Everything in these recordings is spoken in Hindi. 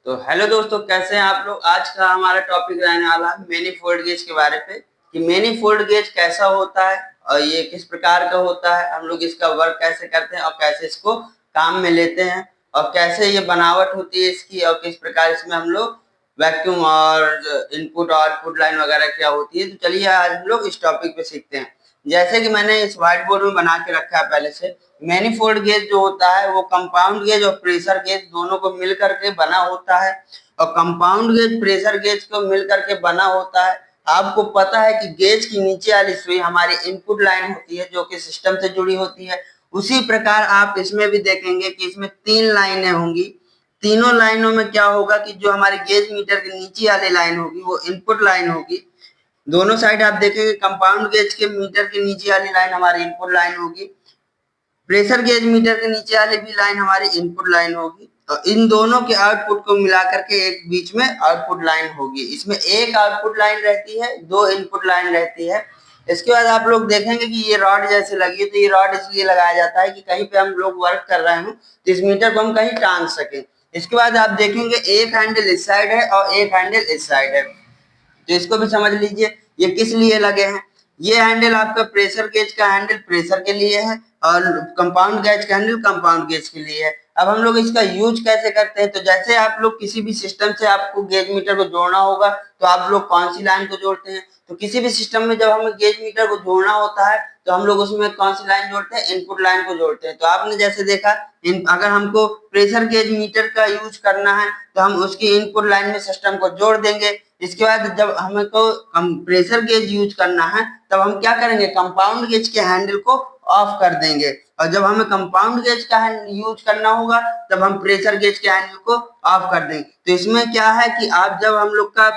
तो हेलो दोस्तों, कैसे हैं आप लोग। आज का हमारा टॉपिक रहने वाला है मैनीफोल्ड गेज के बारे पे कि मैनीफोल्ड गेज कैसा होता है और ये किस प्रकार का होता है, हम लोग इसका वर्क कैसे करते हैं और कैसे इसको काम में लेते हैं और कैसे ये बनावट होती है इसकी और किस प्रकार इसमें हम लोग वैक्यूम और इनपुट और आउटपुट लाइन वगैरह क्या होती है। तो चलिए आज हम लोग इस टॉपिक पे सीखते हैं। जैसे कि मैंने इस व्हाइट बोर्ड में बना के रखा है पहले से, मैनीफोल्ड गेज जो होता है वो कंपाउंड गेज और प्रेशर गेज दोनों को मिल करके बना होता है। और कंपाउंड गेज प्रेशर गेज को मिल करके बना होता है। आपको पता है कि गेज की नीचे वाली सुई हमारी इनपुट लाइन होती है जो कि सिस्टम से जुड़ी होती है। उसी प्रकार आप इसमें भी देखेंगे कि इसमें 3 लाइनें होंगी। तीनों लाइनों में क्या होगा कि जो हमारी गेज मीटर की नीचे वाली लाइन होगी वो इनपुट लाइन होगी। दोनों साइड आप देखेंगे कंपाउंड गेज के मीटर के नीचे वाली लाइन हमारी इनपुट लाइन होगी, प्रेशर गेज मीटर के नीचे वाली भी लाइन हमारी इनपुट लाइन होगी और इन दोनों के आउटपुट को मिलाकर के एक बीच में आउटपुट लाइन होगी। इसमें एक आउटपुट लाइन रहती है, 2 इनपुट लाइन रहती है। इसके बाद आप लोग देखेंगे कि ये रॉड जैसे लगी है, तो ये रॉड इसलिए लगाया जाता है कि कहीं पे हम लोग वर्क कर रहे हो तो इस मीटर को हम कहीं टांग सके। इसके बाद आप देखेंगे एक हैंडल इस साइड है और एक हैंडल इस साइड है, तो इसको भी समझ लीजिए ये किस लिए लगे हैं। ये हैंडल आपका प्रेशर गेज का हैंडल प्रेशर के लिए है और कंपाउंड गेज का हैंडल कंपाउंड गेज के लिए है। अब हम लोग इसका यूज कैसे करते हैं, तो जैसे आप लोग किसी भी सिस्टम से आपको गेज मीटर को जोड़ना होगा तो आप लोग कौन सी लाइन को जोड़ते हैं, तो किसी भी सिस्टम में जब हमें गेज मीटर को जोड़ना होता है तो हम लोग उसमें कौन सी लाइन जोड़ते हैं, इनपुट लाइन को जोड़ते हैं। तो आपने जैसे देखा अगर हमको प्रेशर गेज मीटर का यूज करना है तो हम उसकी इनपुट लाइन में सिस्टम को जोड़ देंगे। इसके बाद जब हमको प्रेशर गेज यूज करना है तब हम क्या करेंगे, कंपाउंड गेज के हैंडल को ऑफ कर देंगे और जब हमें कंपाउंड गेज का यूज करना होगा तब हम प्रेशर गेज के हैंडल को ऑफ कर देंगे। तो इसमें क्या है कि आप जब हम लोग का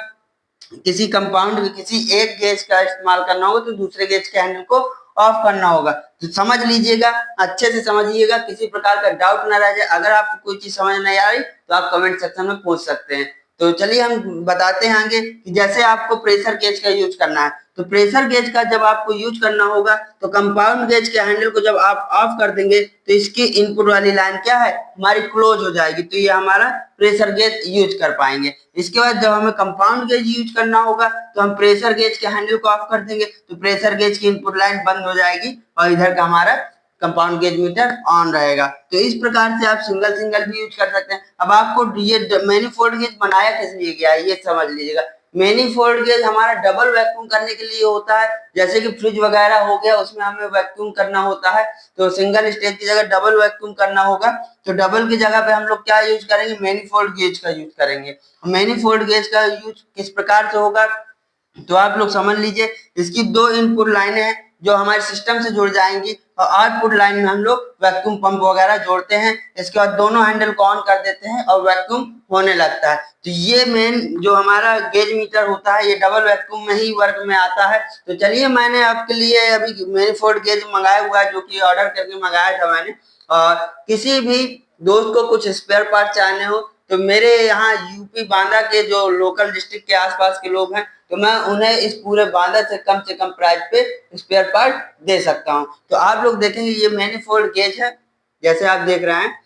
किसी कंपाउंड किसी एक गेज का इस्तेमाल करना होगा तो दूसरे गेज के हैंडल को ऑफ करना होगा। तो समझ लीजिएगा, अच्छे से समझिएगा, किसी प्रकार का डाउट ना रह जाए। अगर आपको कोई चीज समझ नहीं आ रही तो आप कमेंट सेक्शन में पूछ सकते हैं। तो चलिए हम बताते हैं आगे कि जैसे आपको प्रेशर गेज का यूज करना है तो प्रेशर गेज का जब आपको यूज करना होगा तो कंपाउंड गेज के हैंडल को जब आप ऑफ कर देंगे तो इसकी इनपुट वाली लाइन क्या है, हमारी क्लोज हो जाएगी, तो ये हमारा प्रेशर गेज यूज कर पाएंगे। इसके बाद जब हमें कंपाउंड गेज यूज करना होगा तो हम प्रेशर गेज के हैंडल को ऑफ कर देंगे तो प्रेशर गेज की इनपुट लाइन बंद हो जाएगी और इधर का हमारा कंपाउंड गेज मीटर ऑन रहेगा। तो इस प्रकार से आप सिंगल सिंगल भी यूज कर सकते हैं। अब आपको ये मैनीफोल्ड गेज बनाया किस लिए गया है ये समझ लीजिएगा। मैनीफोल्ड गेज हमारा डबल वैक्यूम करने के लिए होता है। जैसे कि फ्रिज वगैरह हो गया उसमें हमें वैक्यूम करना होता है तो सिंगल स्टेज की जगह डबल वैक्यूम करना होगा, तो डबल की जगह पे हम लोग क्या यूज करेंगे, मैनीफोल्ड गेज का यूज करेंगे। मैनीफोल्ड गेज का यूज किस प्रकार से होगा तो आप लोग समझ लीजिए, इसकी 2 इनपुट लाइनें हैं जो हमारे सिस्टम से जुड़ जाएंगी और आउटपुट लाइन में हम लोग वैक्यूम पंप वगैरह जोड़ते हैं। इसके बाद दोनों हैंडल को ऑन कर देते हैं और वैक्यूम होने लगता है। तो ये मेन जो हमारा गेज मीटर होता है ये डबल वैक्यूम में ही वर्क में आता है। तो चलिए मैंने आपके लिए अभी मैनीफोल्ड गेज मंगाया हुआ है जो कि ऑर्डर करके मंगाया था मैंने। और किसी भी दोस्त को कुछ स्पेयर पार्ट चाहने हो तो मेरे यहाँ यूपी बांदा के जो लोकल डिस्ट्रिक्ट के आसपास के लोग हैं तो मैं उन्हें इस पूरे बांदा से कम प्राइस पे स्पेयर पार्ट दे सकता हूँ। तो आप लोग देखेंगे ये मैनीफोल्ड गेज है जैसे आप देख रहे हैं,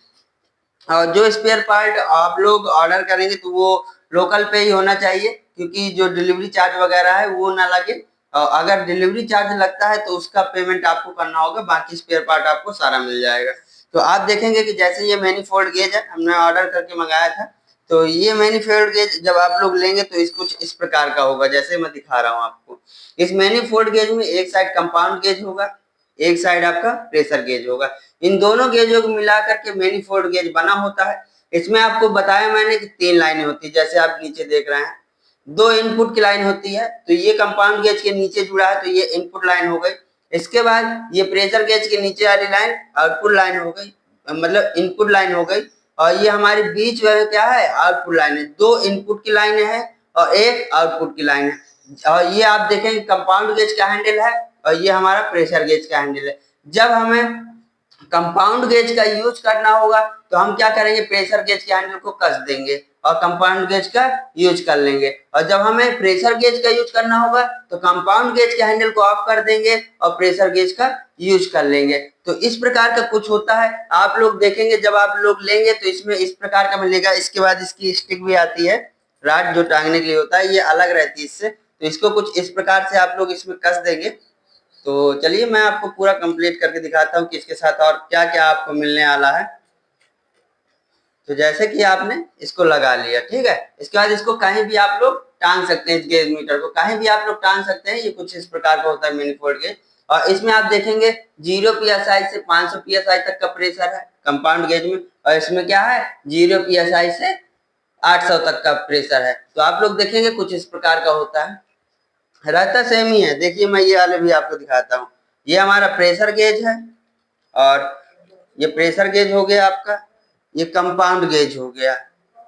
और जो स्पेयर पार्ट आप लोग ऑर्डर करेंगे तो वो लोकल पे ही होना चाहिए क्योंकि जो डिलीवरी चार्ज वगैरह है वो ना लगे। और अगर डिलीवरी चार्ज लगता है तो उसका पेमेंट आपको करना होगा, बाकी स्पेयर पार्ट आपको सारा मिल जाएगा। तो आप देखेंगे कि जैसे ये मैनीफोल्ड गेज है हमने ऑर्डर करके मंगाया था, तो ये मैनीफोल्ड गेज जब आप लोग लेंगे तो कुछ इस प्रकार का होगा जैसे मैं दिखा रहा हूँ आपको। इस मैनीफोल्ड गेज में एक साइड कंपाउंड गेज होगा, एक साइड आपका प्रेशर गेज होगा। इन दोनों गेजों को मिला करके मैनीफोल्ड गेज बना होता है। इसमें आपको बताया मैंने कि 3 लाइनें होती है जैसे आप नीचे देख रहे हैं। 2 इनपुट की लाइन होती है तो ये कंपाउंड गेज के नीचे जुड़ा है तो ये इनपुट लाइन हो गई। इसके बाद ये प्रेशर गेज के नीचे वाली लाइन आउटपुट लाइन हो गई, मतलब इनपुट लाइन हो गई। और ये हमारे बीच में क्या है, आउटपुट लाइन है। 2 इनपुट की लाइन है और एक आउटपुट की लाइन है। और ये आप देखेंगे कंपाउंड गेज का हैंडल है और ये हमारा प्रेशर गेज का हैंडल है। जब हमें कंपाउंड गेज का यूज करना होगा तो हम क्या करेंगे, प्रेशर गेज के हैंडल को कस देंगे और कंपाउंड गेज का यूज कर लेंगे। और जब हमें प्रेशर गेज का यूज करना होगा तो कंपाउंड गेज के हैंडल को ऑफ कर देंगे और प्रेशर गेज का यूज कर लेंगे। तो इस प्रकार का कुछ होता है। आप लोग देखेंगे जब आप लोग लेंगे तो इसमें इस प्रकार का मिलेगा। इसके बाद इसकी स्टिक भी आती है, रॉड जो टांगने के लिए होता है, ये अलग रहती है इससे। तो इसको कुछ इस प्रकार से आप लोग इसमें कस देंगे। तो चलिए मैं आपको पूरा कंप्लीट करके दिखाता हूँ कि इसके साथ और क्या क्या आपको मिलने वाला है। तो जैसे कि आपने इसको लगा लिया, ठीक है। इसके बाद इसको कहीं भी आप लोग टांग सकते हैं, इस गेज मीटर को कहीं भी आप लोग टांग सकते हैं। ये कुछ इस प्रकार का होता है मैनिफोल्ड गेज। और इसमें आप देखेंगे 0 psi से 500 psi तक का प्रेशर है कंपाउंड गेज में। और इसमें क्या है 0 psi से 800 तक का प्रेशर है। तो आप लोग देखेंगे कुछ इस प्रकार का होता है, रहता सेम ही है। देखिए मैं ये वाले भी आपको दिखाता हूँ। ये हमारा प्रेशर गेज है और ये प्रेशर गेज हो गया आपका, ये कंपाउंड गेज हो गया।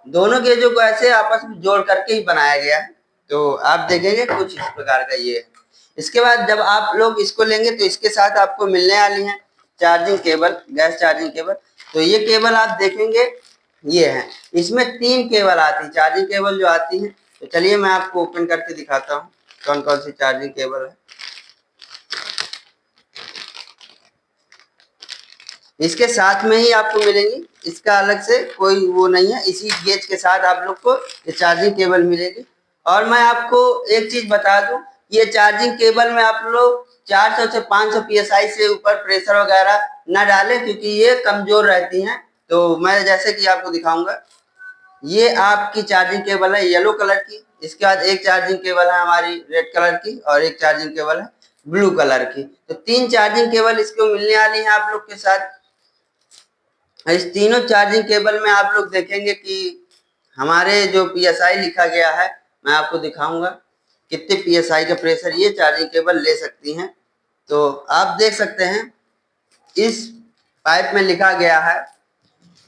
दोनों गेजों को ऐसे आपस में जोड़ करके ही बनाया गया है। तो आप देखेंगे कुछ इस प्रकार का ये है। इसके बाद जब आप लोग इसको लेंगे तो इसके साथ आपको मिलने वाली है charging cable, gas charging cable. तो ये केबल आप देखेंगे ये है, इसमें 3 केबल आती है, चार्जिंग केबल जो आती है। तो चलिए मैं आपको ओपन करके दिखाता हूँ कौन कौन सी चार्जिंग केबल है। इसके साथ में ही आपको मिलेंगी, इसका अलग से कोई वो नहीं है। इसी गेज के साथ आप लोग को ये चार्जिंग केबल मिलेगी। और मैं आपको एक चीज बता दूं, ये चार्जिंग केबल में आप लोग 400 से 500 psi से ऊपर प्रेशर वगैरह न डालें, क्योंकि ये कमजोर रहती हैं। तो मैं जैसे कि आपको दिखाऊंगा, ये आपकी चार्जिंग केबल है येलो कलर की। इसके बाद एक चार्जिंग केबल है हमारी रेड कलर की और एक चार्जिंग केबल है ब्लू कलर की। तो 3 चार्जिंग केबल इसको मिलने वाली है आप लोग के साथ। इस तीनों चार्जिंग केबल में आप लोग देखेंगे कि हमारे जो PSI लिखा गया है, मैं आपको दिखाऊंगा कितने PSI का प्रेशर ये चार्जिंग केबल ले सकती हैं। तो आप देख सकते हैं इस पाइप में लिखा गया है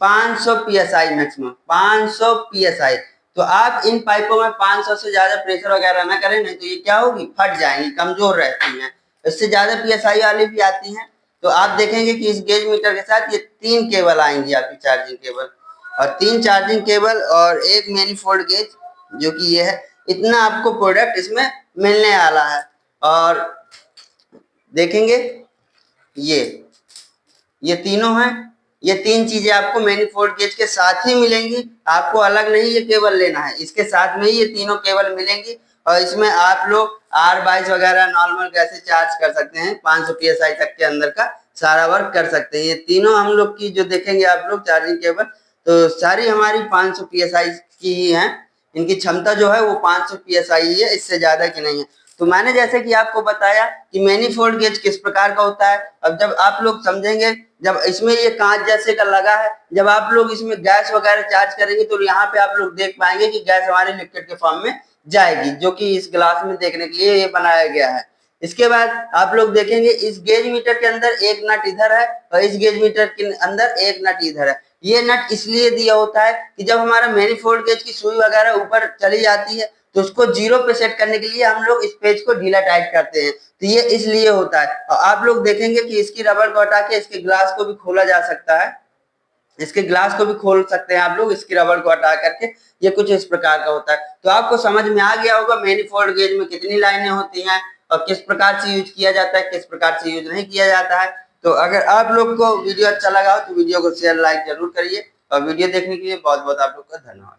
500 PSI मैक्सिमम, 500 PSI। तो आप इन पाइपों में 500 से ज्यादा प्रेशर वगैरह ना करें, नहीं तो ये क्या होगी फट जाएंगी, कमजोर रहती हैं। इससे ज्यादा PSI वाली भी आती हैं। तो आप देखेंगे कि इस गेज मीटर के साथ ये 3 केबल आएंगी आपकी चार्जिंग केबल, और 3 चार्जिंग केबल और एक मैनिफोल्ड गेज जो कि ये है। इतना आपको प्रोडक्ट इसमें मिलने वाला है। और देखेंगे ये तीनों हैं, ये 3 चीजें आपको मैनिफोल्ड गेज के साथ ही मिलेंगी। आपको अलग नहीं ये केबल लेना है, इसके साथ में ही ये तीनों केबल मिलेंगी। और इसमें आप लोग R22 वगैरह नॉर्मल कैसे चार्ज कर सकते हैं, 500 PSI तक के अंदर का सारा वर्क कर सकते हैं। ये तीनों हम लोग की जो देखेंगे आप लोग चार्जिंग केबल, तो सारी हमारी 500 PSI की ही है। इनकी क्षमता जो है वो 500 PSI ही है, इससे ज्यादा की नहीं है। तो मैंने जैसे कि आपको बताया कि मैनिफोल्ड गेज किस प्रकार का होता है। अब जब आप लोग समझेंगे, जब इसमें ये कांच जैसे का लगा है, जब आप लोग इसमें गैस वगैरह चार्ज करेंगे तो यहाँ पे आप लोग देख पाएंगे कि गैस हमारे लिक्विड के फॉर्म में जाएगी, जो कि इस ग्लास में देखने के लिए ये बनाया गया है। इसके बाद आप लोग देखेंगे इस गेज मीटर के अंदर एक नट इधर है और इस गेज मीटर के अंदर एक नट इधर है। ये नट इसलिए दिया होता है कि जब हमारा मैनिफोल्ड गेज की सुई वगैरह ऊपर चली जाती है तो उसको 0 पे सेट करने के लिए हम लोग इस पेज को ढीला टाइट करते हैं। तो ये इसलिए होता है। और आप लोग देखेंगे कि इसकी रबड़ को हटा के इसके ग्लास को भी खोला जा सकता है, इसके ग्लास को भी खोल सकते हैं आप लोग इसकी रबड़ को हटा करके। ये कुछ इस प्रकार का होता है। तो आपको समझ में आ गया होगा मैनिफोल्ड गेज में कितनी लाइनें होती हैं और किस प्रकार से यूज किया जाता है, किस प्रकार से यूज नहीं किया जाता है। तो अगर आप लोग को वीडियो अच्छा लगा हो तो वीडियो को शेयर लाइक जरूर करिए। और वीडियो देखने के लिए बहुत बहुत आप लोग का धन्यवाद।